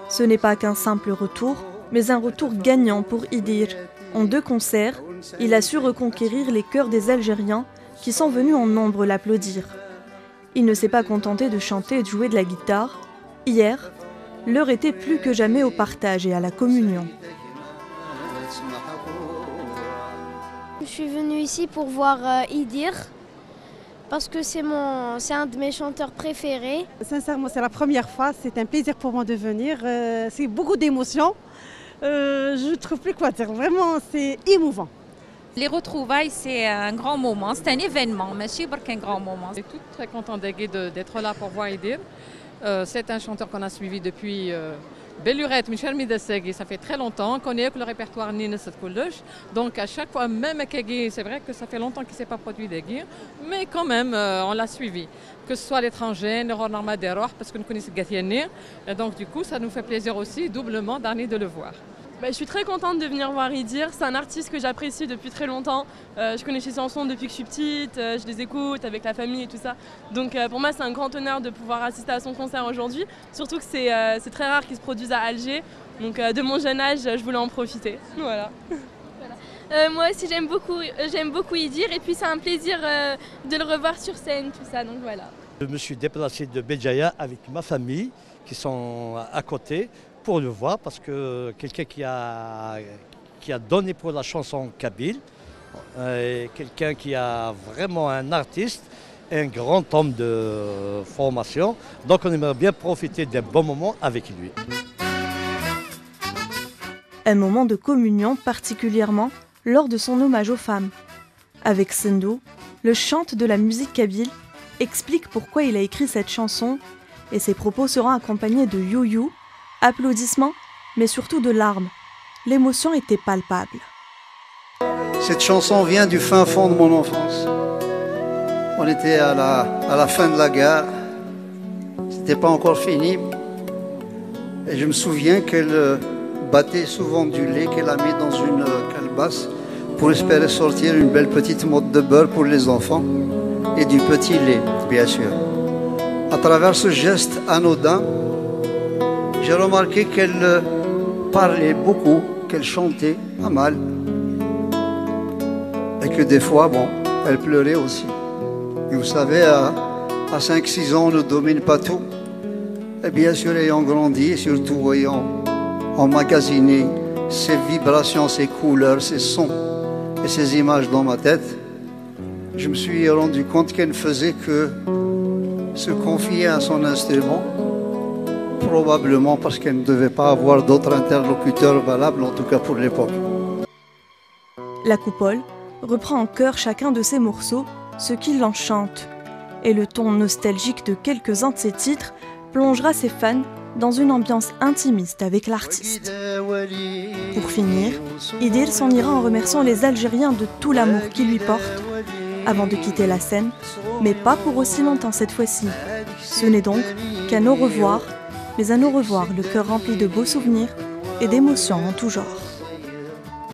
Ce n'est pas qu'un simple retour, mais un retour gagnant pour Idir. En 2 concerts, il a su reconquérir les cœurs des Algériens qui sont venus en nombre l'applaudir. Il ne s'est pas contenté de chanter et de jouer de la guitare. Hier, l'heure était plus que jamais au partage et à la communion. Je suis venue ici pour voir Idir, parce que c'est un de mes chanteurs préférés. Sincèrement, c'est la première fois, c'est un plaisir pour moi de venir. C'est beaucoup d'émotions. Je ne trouve plus quoi dire, vraiment, c'est émouvant. Les retrouvailles, c'est un grand moment, c'est un événement, mais c'est un grand moment. On est tous très contents d'être là pour voir Idir. C'est un chanteur qu'on a suivi depuis Bellurette, Michel Midessegui, ça fait très longtemps, on connaît le répertoire Nina Setkoulech. Donc à chaque fois, même à Kegui, c'est vrai que ça fait longtemps qu'il ne s'est pas produit d'Egui, mais quand même, on l'a suivi. Que ce soit à l'étranger, parce que nous connaissons Gathienir. Et donc du coup, ça nous fait plaisir aussi, doublement, d'année de le voir. Je suis très contente de venir voir Idir, c'est un artiste que j'apprécie depuis très longtemps. Je connais ses chansons depuis que je suis petite, je les écoute avec la famille et tout ça. Donc pour moi c'est un grand honneur de pouvoir assister à son concert aujourd'hui, surtout que c'est très rare qu'il se produise à Alger. Donc de mon jeune âge, je voulais en profiter. Voilà. Moi aussi j'aime beaucoup Idir et puis c'est un plaisir de le revoir sur scène, tout ça, donc voilà. Je me suis déplacé de Béjaïa avec ma famille qui sont à côté pour le voir parce que quelqu'un qui a donné pour la chanson kabyle, quelqu'un qui a vraiment un artiste, un grand homme de formation. Donc on aimerait bien profiter d'un bon moment avec lui. Un moment de communion particulièrement lors de son hommage aux femmes. Avec Sendou, le chante de la musique kabyle explique pourquoi il a écrit cette chanson et ses propos seront accompagnés de you-you, applaudissements, mais surtout de larmes. L'émotion était palpable. Cette chanson vient du fin fond de mon enfance. On était à la fin de la guerre. C'était pas encore fini. Et je me souviens qu'elle battait souvent du lait qu'elle a mis dans une calebasse pour espérer sortir une belle petite motte de beurre pour les enfants et du petit lait, bien sûr. À travers ce geste anodin, j'ai remarqué qu'elle parlait beaucoup, qu'elle chantait pas mal. Et que des fois, elle pleurait aussi. Et vous savez, à 5-6 ans, on ne domine pas tout. Et bien sûr, ayant grandi, et surtout ayant emmagasiné ces vibrations, ces couleurs, ces sons et ces images dans ma tête, je me suis rendu compte qu'elle ne faisait que se confier à son instrument, probablement parce qu'elle ne devait pas avoir d'autres interlocuteurs valables, en tout cas pour l'époque. La coupole reprend en chœur chacun de ses morceaux, ce qui l'enchante. Et le ton nostalgique de quelques-uns de ses titres plongera ses fans dans une ambiance intimiste avec l'artiste. Pour finir, Idir s'en ira en remerciant les Algériens de tout l'amour qu'ils lui portent, avant de quitter la scène, mais pas pour aussi longtemps cette fois-ci. Ce n'est donc qu'un au revoir, mais un au revoir le cœur rempli de beaux souvenirs et d'émotions en tout genre.